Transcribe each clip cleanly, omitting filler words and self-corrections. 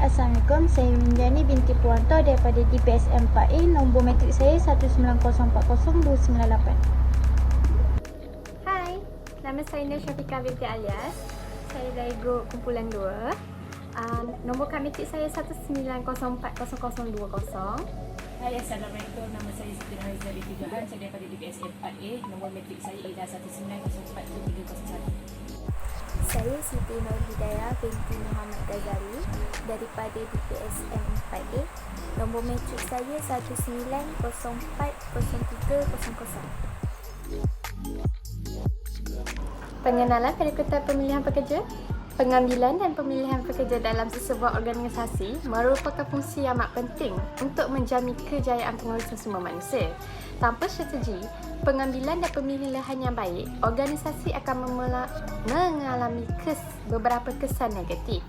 Assalamualaikum. Saya Winjani binti Puanto daripada DPSM 4A. Nombor matrik saya 190402998. Hai, nama saya Nur Syafiqah binti Alias. Saya dari grup kumpulan 2. Nombor kad matrik saya 1904020. Hai, Assalamualaikum. Nama saya Siti Nurhaliza binti Johan. Saya daripada DPSM 4A. Nombor matrik saya ialah 1904301. Saya Siti Nur Hidayah binti Muhammad Ghazali daripada DPSM 4A. Nombor matrik saya 190403000. Pengenalan perekrutan pemilihan pekerja. Pengambilan dan pemilihan pekerja dalam sesebuah organisasi merupakan fungsi yang amat penting untuk menjamin kejayaan pengurusan sumber manusia. Tanpa strategi, pengambilan dan pemilihan yang baik, organisasi akan mengalami beberapa kesan negatif.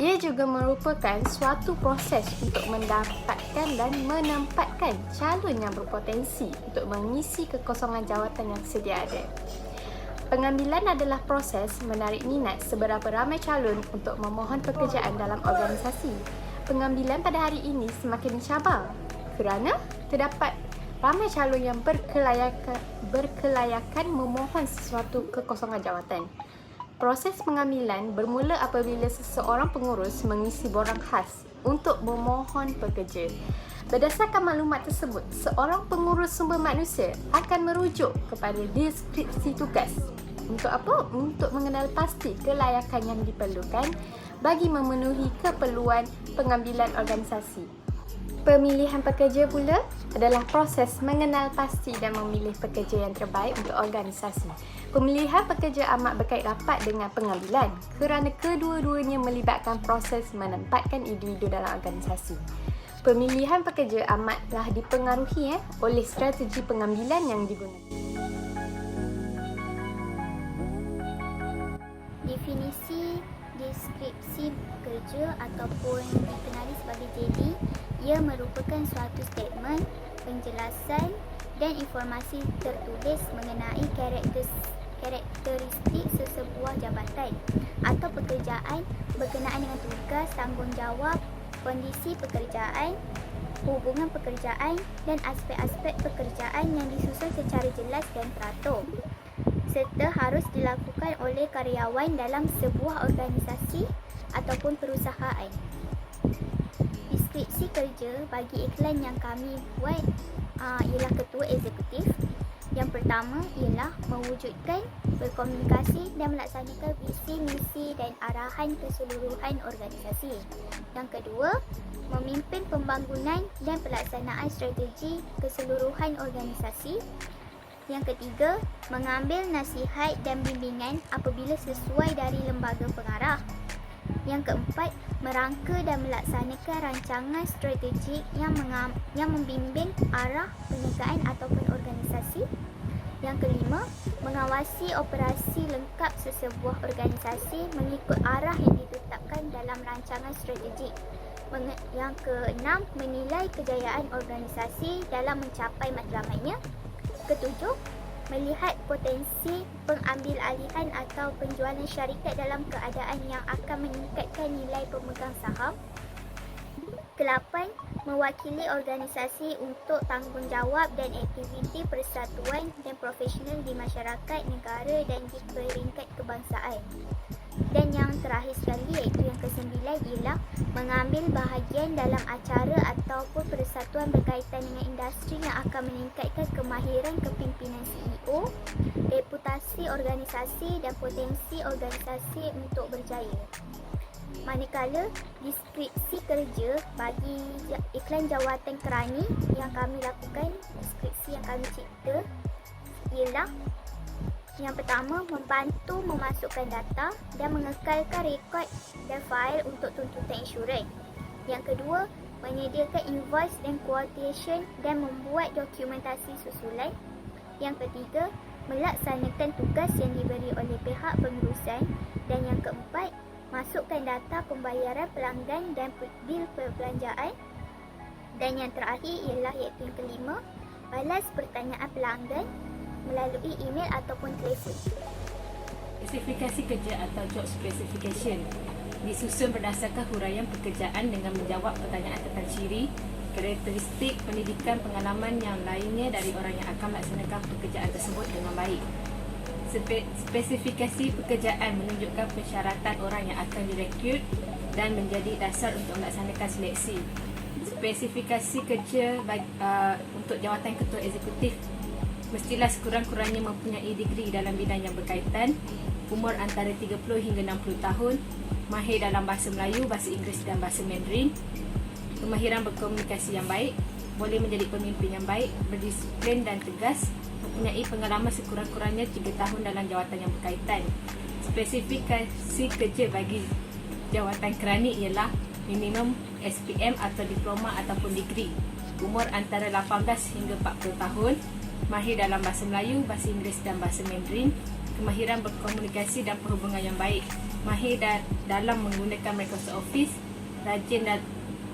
Ia juga merupakan suatu proses untuk mendapatkan dan menempatkan calon yang berpotensi untuk mengisi kekosongan jawatan yang sedia ada. Pengambilan adalah proses menarik minat seberapa ramai calon untuk memohon pekerjaan dalam organisasi. Pengambilan pada hari ini semakin mencabar kerana terdapat ramai calon yang berkelayakan memohon sesuatu kekosongan jawatan. Proses pengambilan bermula apabila seseorang pengurus mengisi borang khas untuk memohon pekerja. Berdasarkan maklumat tersebut, seorang pengurus sumber manusia akan merujuk kepada deskripsi tugas. Untuk apa? Untuk mengenal pasti kelayakan yang diperlukan bagi memenuhi keperluan pengambilan organisasi. Pemilihan pekerja pula adalah proses mengenal pasti dan memilih pekerja yang terbaik untuk organisasi. Pemilihan pekerja amat berkait rapat dengan pengambilan kerana kedua-duanya melibatkan proses menempatkan individu dalam organisasi. Pemilihan pekerja amatlah dipengaruhi oleh strategi pengambilan yang digunakan. Definisi deskripsi pekerja ataupun dikenali sebagai JD, ia merupakan suatu statement, penjelasan dan informasi tertulis mengenai karakteristik sesebuah jabatan atau pekerjaan berkenaan dengan tugas, tanggungjawab, kondisi pekerjaan, hubungan pekerjaan dan aspek-aspek pekerjaan yang disusun secara jelas dan teratur, serta harus dilakukan oleh karyawan dalam sebuah organisasi ataupun perusahaan. Deskripsi kerja bagi iklan yang kami buat ialah ketua eksekutif. Yang pertama ialah mewujudkan, berkomunikasi dan melaksanakan visi, misi dan arahan keseluruhan organisasi. Yang kedua, memimpin pembangunan dan pelaksanaan strategi keseluruhan organisasi. Yang ketiga, mengambil nasihat dan bimbingan apabila sesuai dari lembaga pengarah. Yang keempat, merangka dan melaksanakan rancangan strategik yang membimbing arah perniagaan ataupun organisasi. Yang kelima, mengawasi operasi lengkap sesebuah organisasi mengikut arah yang ditetapkan dalam rancangan strategik. Yang keenam, menilai kejayaan organisasi dalam mencapai matlamatnya. Ketujuh, melihat potensi pengambilalihan atau penjualan syarikat dalam keadaan yang akan meningkatkan nilai pemegang saham. Kelapan, mewakili organisasi untuk tanggungjawab dan aktiviti persatuan dan profesional di masyarakat, negara dan di peringkat kebangsaan. Dan yang terakhir sekali iaitu yang kesembilan ialah mengambil bahagian dalam acara ataupun persatuan berkaitan dengan industri yang akan meningkatkan kemahiran kepimpinan CEO, reputasi organisasi dan potensi organisasi untuk berjaya. Manakala deskripsi kerja bagi iklan jawatan kerani yang kami lakukan, deskripsi yang kami cipta ialah yang pertama, membantu memasukkan data dan mengekalkan rekod dan fail untuk tuntutan insurans. Yang kedua, menyediakan invoice dan quotation dan membuat dokumentasi susulan. Yang ketiga, melaksanakan tugas yang diberi oleh pihak pengurusan. Dan yang keempat, masukkan data pembayaran pelanggan dan bil perbelanjaan. Dan yang terakhir ialah iaitu yang kelima, balas pertanyaan pelanggan melalui email ataupun telefon. Spesifikasi kerja atau job specification. disusun berdasarkan huraian pekerjaan dengan menjawab pertanyaan tentang ciri, karakteristik, pendidikan, pengalaman yang lainnya dari orang yang akan melaksanakan pekerjaan tersebut dengan baik. Spesifikasi pekerjaan menunjukkan persyaratan orang yang akan direkrut dan menjadi dasar untuk melaksanakan seleksi. Spesifikasi kerja untuk jawatan ketua eksekutif mestilah sekurang-kurangnya mempunyai degree dalam bidang yang berkaitan, umur antara 30 hingga 60 tahun, mahir dalam bahasa Melayu, bahasa Inggeris dan bahasa Mandarin, kemahiran berkomunikasi yang baik, boleh menjadi pemimpin yang baik, berdisiplin dan tegas, mempunyai pengalaman sekurang-kurangnya 3 tahun dalam jawatan yang berkaitan. Spesifikasi kerja bagi jawatan kerani ialah minimum SPM atau diploma ataupun degree, umur antara 18 hingga 40 tahun, mahir dalam bahasa Melayu, bahasa Inggeris dan bahasa Mandarin, kemahiran berkomunikasi dan perhubungan yang baik, mahir dalam menggunakan Microsoft Office, rajin dan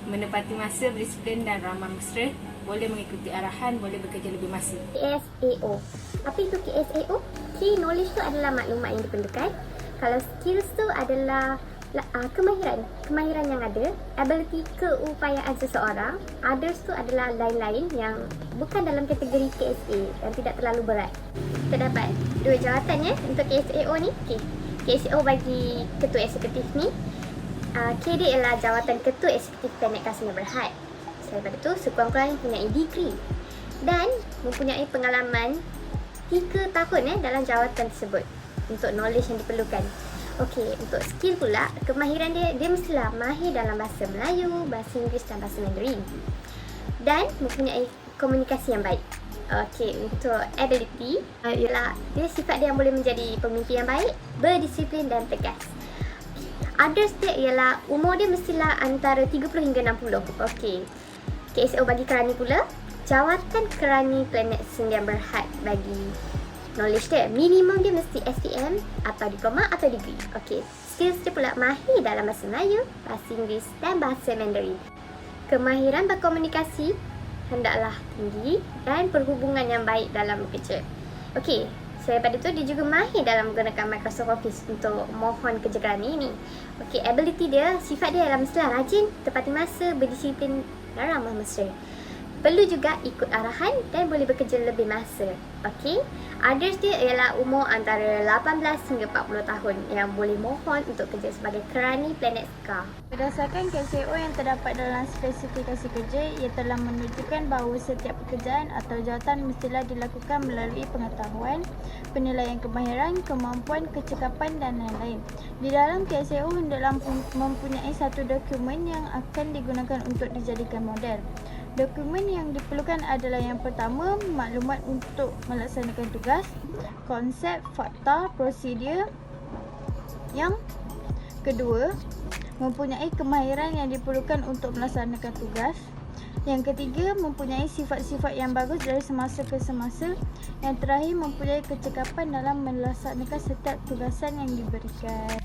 menepati masa, berdisiplin dan ramah mesra, boleh mengikuti arahan, boleh bekerja lebih masa. KSAO. Apa itu KSAO? Key knowledge tu adalah maklumat yang diperlukan. Kalau skills tu adalah kemahiran yang ada, ability, keupayaan seseorang. Others tu adalah lain-lain yang bukan dalam kategori KSA yang tidak terlalu berat. Kita dapat 2 jawatan ya untuk KSAO ni. KSAO bagi ketua eksekutif ni, KD ialah jawatan ketua eksekutif Planet Kasino Berhad. Selain daripada tu, sekurang-kurangnya mempunyai degree dan mempunyai pengalaman 3 tahun dalam jawatan tersebut untuk knowledge yang diperlukan. Okey, untuk skill pula, kemahiran dia mestilah mahir dalam bahasa Melayu, bahasa Inggeris dan bahasa Mandarin dan mempunyai komunikasi yang baik. Okey, untuk ability ialah dia sifat dia yang boleh menjadi pemimpin yang baik, berdisiplin dan tegas. Others dia ialah umur dia mestilah antara 30 hingga 60. Okey. KSO bagi kerani pula, jawatan kerani Planet Sdn Bhd bagi knowledge dia, minimum dia mesti SPM atau diploma atau degree. Okey, skills dia pula mahir dalam bahasa Melayu, bahasa Inggeris dan bahasa Mandarin. Kemahiran berkomunikasi hendaklah tinggi dan perhubungan yang baik dalam bekerja. Okey, selain daripada tu dia juga mahir dalam menggunakan Microsoft Office untuk mohon kerja kerani ni. Okey, ability dia, sifat dia adalah mestilah rajin, tepati masa, berdisiplin dan ramah mesra. Perlu juga ikut arahan dan boleh bekerja lebih masa. Okey. Others dia ialah umur antara 18 hingga 40 tahun yang boleh mohon untuk kerja sebagai kerani Planet Scar. Berdasarkan KSAO yang terdapat dalam spesifikasi kerja, ia telah menunjukkan bahawa setiap pekerjaan atau jawatan mestilah dilakukan melalui pengetahuan, penilaian kemahiran, kemampuan, kecekapan dan lain-lain. Di dalam KSAO hendaklah mempunyai satu dokumen yang akan digunakan untuk dijadikan model. Dokumen yang diperlukan adalah yang pertama, maklumat untuk melaksanakan tugas, konsep, fakta, prosedur. Yang kedua, mempunyai kemahiran yang diperlukan untuk melaksanakan tugas. Yang ketiga, mempunyai sifat-sifat yang bagus dari semasa ke semasa. Yang terakhir, mempunyai kecekapan dalam melaksanakan setiap tugasan yang diberikan.